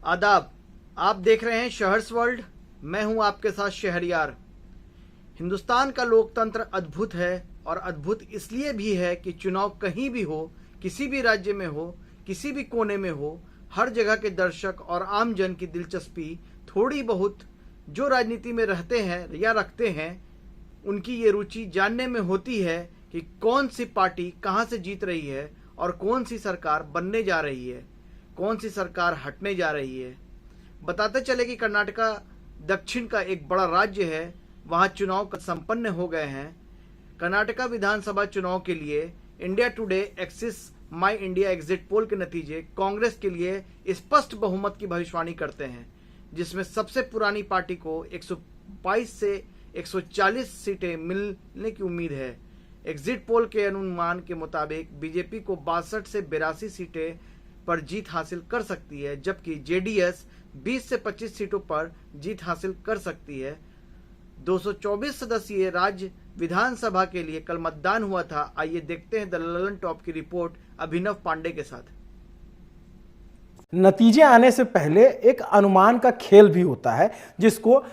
आदाब। आप देख रहे हैं शहर्स वर्ल्ड। मैं हूं आपके साथ शहरयार। हिंदुस्तान का लोकतंत्र अद्भुत है और अद्भुत इसलिए भी है कि चुनाव कहीं भी हो, किसी भी राज्य में हो, किसी भी कोने में हो, हर जगह के दर्शक और आम जन की दिलचस्पी थोड़ी बहुत जो राजनीति में रहते हैं या रखते हैं, उनकी ये रुचि जानने में होती है कि कौन सी पार्टी कहां से जीत रही है और कौन सी सरकार बनने जा रही है, कौन सी सरकार हटने जा रही है। बताते चले कि कर्नाटका दक्षिण का एक बड़ा राज्य है, वहां चुनाव संपन्न हो गए हैं। कर्नाटका विधानसभा चुनाव के लिए इंडिया टुडे एक्सिस माई इंडिया एग्जिट पोल के नतीजे कांग्रेस के लिए स्पष्ट बहुमत की भविष्यवाणी करते हैं, जिसमें सबसे पुरानी पार्टी को 122 से 140 सीटें मिलने की उम्मीद है। एग्जिट पोल के अनुमान के मुताबिक बीजेपी को 62 से 82 सीटें पर जीत हासिल कर सकती है, जबकि जेडीएस 20 से 25 सीटों पर जीत हासिल कर सकती है। 224 सदस्यीय राज्य विधानसभा के लिए कल मतदान हुआ था। आइए देखते हैं द ललन टॉप की रिपोर्ट अभिनव पांडे के साथ। नतीजे आने से पहले एक अनुमान का खेल भी होता है, जिसको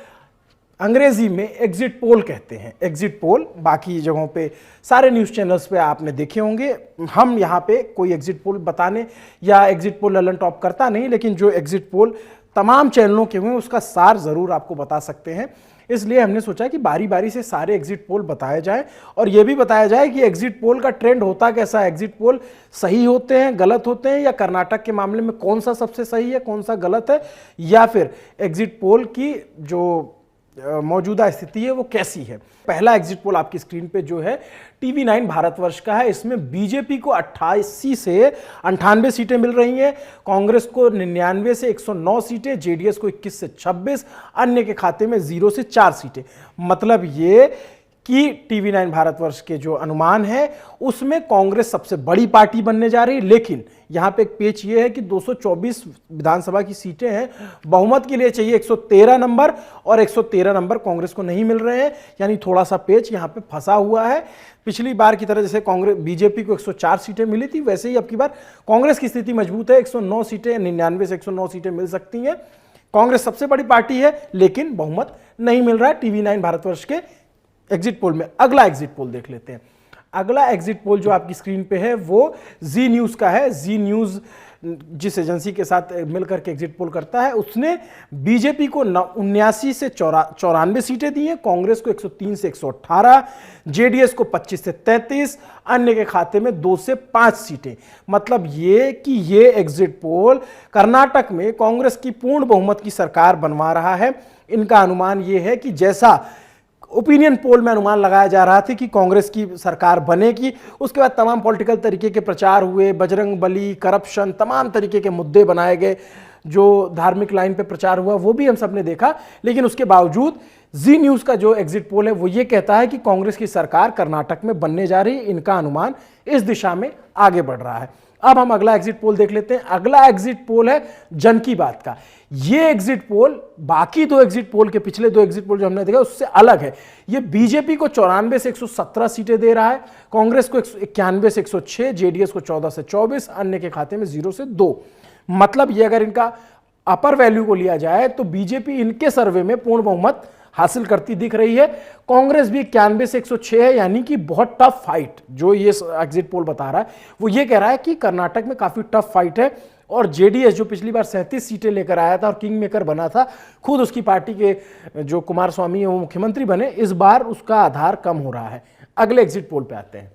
अंग्रेजी में एग्जिट पोल कहते हैं। एग्जिट पोल बाकी जगहों पे सारे न्यूज़ चैनल्स पे आपने देखे होंगे। हम यहाँ पे कोई एग्जिट पोल बताने या एग्जिट पोल ललन टॉप करता नहीं, लेकिन जो एग्जिट पोल तमाम चैनलों के हुए उसका सार ज़रूर आपको बता सकते हैं। इसलिए हमने सोचा कि बारी बारी से सारे एग्जिट पोल बताए जाएं और यह भी बताया जाए कि एग्जिट पोल का ट्रेंड होता कैसा है। एग्जिट पोल सही होते हैं, गलत होते हैं, या कर्नाटक के मामले में कौन सा सबसे सही है, कौन सा गलत है, या फिर एग्जिट पोल की जो मौजूदा स्थिति है वो कैसी है। पहला एग्जिट पोल आपकी स्क्रीन पे जो है TV9 भारतवर्ष का है। इसमें बीजेपी को 88 से 98 सीटें मिल रही हैं, कांग्रेस को 99 से 109 सीटें, जेडीएस को 21 से 26, अन्य के खाते में 0 से 4 सीटें। मतलब ये कि TV9 भारतवर्ष के जो अनुमान है उसमें कांग्रेस सबसे बड़ी पार्टी बनने जा रही है। लेकिन यहां पे एक पेच ये है कि 224 विधानसभा की सीटें हैं, बहुमत के लिए चाहिए 113 नंबर, और 113 नंबर कांग्रेस को नहीं मिल रहे हैं। यानी थोड़ा सा पेच यहां पे फंसा हुआ है। पिछली बार की तरह जैसे कांग्रेस बीजेपी को 104 सीटें मिली थी, वैसे ही अब की बार कांग्रेस की स्थिति मजबूत है। 109 सीटें, 99 से 109 सीटें मिल सकती हैं। कांग्रेस सबसे बड़ी पार्टी है, लेकिन बहुमत नहीं मिल रहा है TV9 भारतवर्ष के एग्जिट पोल में। अगला एग्जिट पोल देख लेते हैं। अगला एग्जिट पोल जो आपकी स्क्रीन पे है वो जी न्यूज़ का है। जी न्यूज़ जिस एजेंसी के साथ मिलकर के एग्जिट पोल करता है, उसने बीजेपी को 79 से 94 सीटें दी हैं, कांग्रेस को 103 से 118, जेडीएस को 25 से 33, अन्य के खाते में 2 से 5 सीटें। मतलब ये कि ये एग्जिट पोल कर्नाटक में कांग्रेस की पूर्ण बहुमत की सरकार बनवा रहा है। इनका अनुमान ये है कि जैसा ओपिनियन पोल में अनुमान लगाया जा रहा था कि कांग्रेस की सरकार बनेगी, उसके बाद तमाम पॉलिटिकल तरीके के प्रचार हुए, बजरंग बली, करप्शन, तमाम तरीके के मुद्दे बनाए गए, जो धार्मिक लाइन पे प्रचार हुआ वो भी हम सब ने देखा। लेकिन उसके बावजूद जी न्यूज़ का जो एग्जिट पोल है वो ये कहता है कि कांग्रेस की सरकार कर्नाटक में बनने जा रही है। इनका अनुमान इस दिशा में आगे बढ़ रहा है। अब हम अगला एग्जिट पोल देख लेते हैं। अगला एग्जिट पोल है जन की बात का। ये एग्जिट पोल बाकी दो एग्जिट पोल के, पिछले दो एग्जिट पोल जो हमने देखा उससे अलग है। ये बीजेपी को 94 से 117 सीटें दे रहा है, कांग्रेस को 91 से 106, जेडीएस को 14 से 24, अन्य के खाते में 0 से 2। मतलब ये अगर इनका अपर वैल्यू को लिया जाए तो बीजेपी इनके सर्वे में पूर्ण बहुमत हासिल करती दिख रही है। कांग्रेस भी 91 से 106 है, यानी कि बहुत टफ फाइट जो ये एग्जिट पोल बता रहा है वो ये कह रहा है कि कर्नाटक में काफी टफ फाइट है। और जेडीएस जो पिछली बार 37 सीटें लेकर आया था और किंग मेकर बना था, खुद उसकी पार्टी के जो कुमार स्वामी है वो मुख्यमंत्री बने, इस बार उसका आधार कम हो रहा है। अगले एग्जिट पोल पे आते हैं।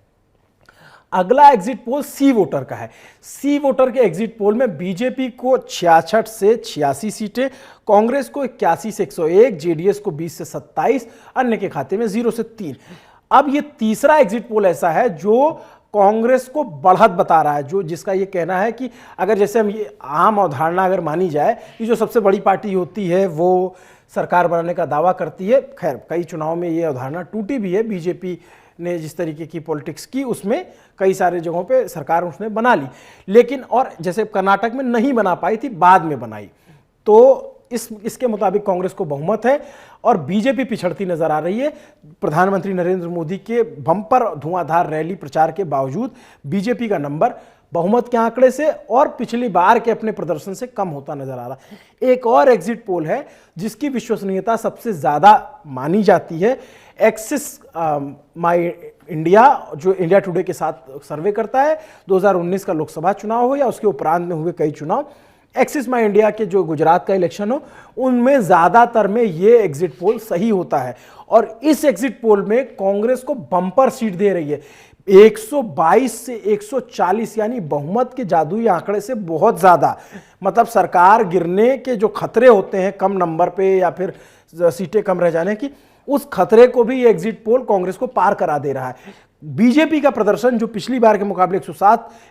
अगला एग्जिट पोल सी वोटर का है। सी वोटर के एग्जिट पोल में बीजेपी को 66 से 86 सीटें, कांग्रेस को 81 से 101, जेडीएस को 20 से 27, अन्य के खाते में 0 से 3। अब ये तीसरा एग्जिट पोल ऐसा है जो कांग्रेस को बढ़त बता रहा है, जो जिसका ये कहना है कि अगर जैसे हम ये आम अवधारणा अगर मानी जाए कि जो सबसे बड़ी पार्टी होती है वो सरकार बनाने का दावा करती है। खैर कई चुनाव में ये अवधारणा टूटी भी है। बीजेपी ने जिस तरीके की पॉलिटिक्स की उसमें कई सारे जगहों पे सरकार उसने बना ली, लेकिन और जैसे कर्नाटक में नहीं बना पाई थी, बाद में बनाई। तो इसके मुताबिक कांग्रेस को बहुमत है और बीजेपी पिछड़ती नजर आ रही है। प्रधानमंत्री नरेंद्र मोदी के बम्पर धुआंधार रैली प्रचार के बावजूद बीजेपी का नंबर बहुमत के आंकड़े से और पिछली बार के अपने प्रदर्शन से कम होता नजर आ रहा है। एक और एग्जिट पोल है जिसकी विश्वसनीयता सबसे ज्यादा मानी जाती है, एक्सिस माई इंडिया, जो इंडिया टुडे के साथ सर्वे करता है। 2019 का लोकसभा चुनाव हो या उसके उपरांत में हुए कई चुनाव, एक्सिस माई इंडिया के जो गुजरात का इलेक्शन हो, उनमें ज्यादातर में ये एग्जिट पोल सही होता है। और इस एग्जिट पोल में कांग्रेस को बम्पर सीट दे रही है, 122 से 140, यानी बहुमत के जादुई आंकड़े से बहुत ज्यादा। मतलब सरकार गिरने के जो खतरे होते हैं कम नंबर पे या फिर सीटें कम रह जाने की, उस खतरे को भी ये एग्जिट पोल कांग्रेस को पार करा दे रहा है। बीजेपी का प्रदर्शन जो पिछली बार के मुकाबले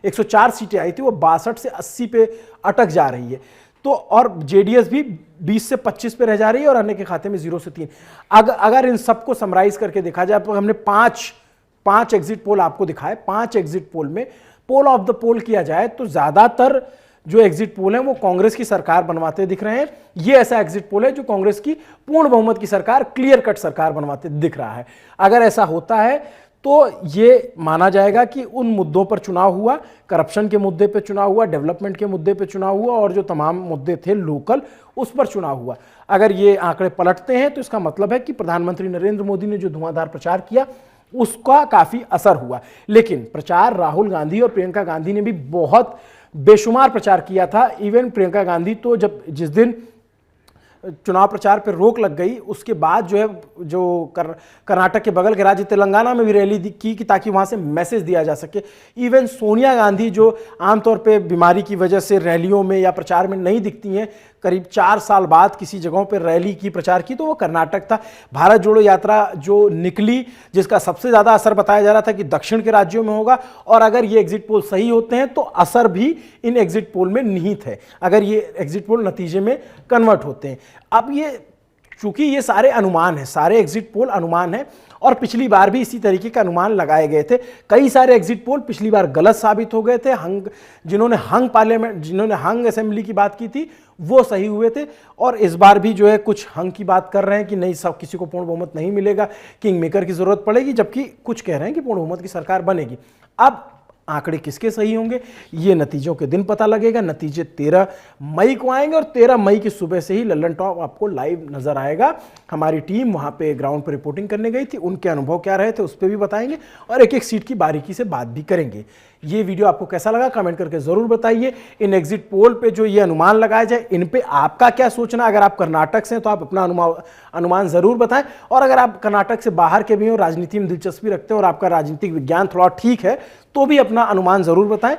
104 सीटें आई थी, वो 62 से 80 पे अटक जा रही है। तो और जेडीएस भी 20 से 25 पे रह जा रही है और अन्य के खाते में 0 से 3। अगर इन सबको समराइज करके देखा जाए तो हमने पांच एग्जिट पोल आपको दिखाए। 5 एग्जिट पोल में पोल ऑफ द पोल किया जाए तो ज्यादातर जो एग्जिट पोल है वो कांग्रेस की सरकार बनवाते दिख रहे हैं। ये ऐसा एग्जिट पोल है जो कांग्रेस की पूर्ण बहुमत की सरकार, क्लियर कट सरकार बनवाते दिख रहा है। अगर ऐसा होता है तो ये माना जाएगा कि उन मुद्दों पर चुनाव हुआ, करप्शन के मुद्दे पर चुनाव हुआ, डेवलपमेंट के मुद्दे पर चुनाव हुआ और जो तमाम मुद्दे थे लोकल, उस पर चुनाव हुआ। अगर ये आंकड़े पलटते हैं तो इसका मतलब है कि प्रधानमंत्री नरेंद्र मोदी ने जो धुआंधार प्रचार किया उसका काफी असर हुआ। लेकिन प्रचार राहुल गांधी और प्रियंका गांधी ने भी बहुत बेशुमार प्रचार किया था। इवन प्रियंका गांधी तो जिस दिन चुनाव प्रचार पर रोक लग गई उसके बाद जो कर्नाटक के बगल के राज्य तेलंगाना में भी रैली की कि ताकि वहां से मैसेज दिया जा सके। इवन सोनिया गांधी जो आमतौर पे बीमारी की वजह से रैलियों में या प्रचार में नहीं दिखती हैं, करीब 4 साल बाद किसी जगहों पर रैली की, प्रचार की, तो वो कर्नाटक था। भारत जोड़ो यात्रा जो निकली, जिसका सबसे ज्यादा असर बताया जा रहा था कि दक्षिण के राज्यों में होगा, और अगर ये एग्जिट पोल सही होते हैं तो असर भी इन एग्जिट पोल में निहित है, अगर ये एग्जिट पोल नतीजे में कन्वर्ट होते हैं। अब ये चूंकि ये सारे अनुमान हैं, सारे एग्जिट पोल अनुमान हैं, और पिछली बार भी इसी तरीके के अनुमान लगाए गए थे। कई सारे एग्जिट पोल पिछली बार गलत साबित हो गए थे। जिन्होंने हंग असेंबली की बात की थी वो सही हुए थे, और इस बार भी जो है कुछ हंग की बात कर रहे हैं कि नहीं, सब किसी को पूर्ण बहुमत नहीं मिलेगा, किंग मेकर की जरूरत पड़ेगी, जबकि कुछ कह रहे हैं कि पूर्ण बहुमत की सरकार बनेगी। अब आंकड़े किसके सही होंगे ये नतीजों के दिन पता लगेगा। नतीजे 13 मई को आएंगे और 13 मई की सुबह से ही लल्लन टॉप आपको लाइव नजर आएगा। हमारी टीम वहां पे ग्राउंड पर रिपोर्टिंग करने गई थी, उनके अनुभव क्या रहे थे उस पर भी बताएंगे और एक एक सीट की बारीकी से बात भी करेंगे। ये वीडियो आपको कैसा लगा कमेंट करके जरूर बताइए। इन एग्जिट पोल पे जो ये अनुमान लगाए जाए इन पे आपका क्या सोचना। अगर आप कर्नाटक से हैं तो आप अपना अनुमान जरूर बताएं, और अगर आप कर्नाटक से बाहर के भी हो, राजनीति में दिलचस्पी रखते हैं और आपका राजनीतिक विज्ञान थोड़ा ठीक है तो भी अपना अनुमान जरूर बताएं।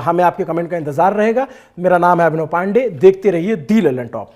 हमें आपके कमेंट का इंतजार रहेगा। मेरा नाम है अभिनव पांडे, देखते रहिए दी लल्लन टॉप।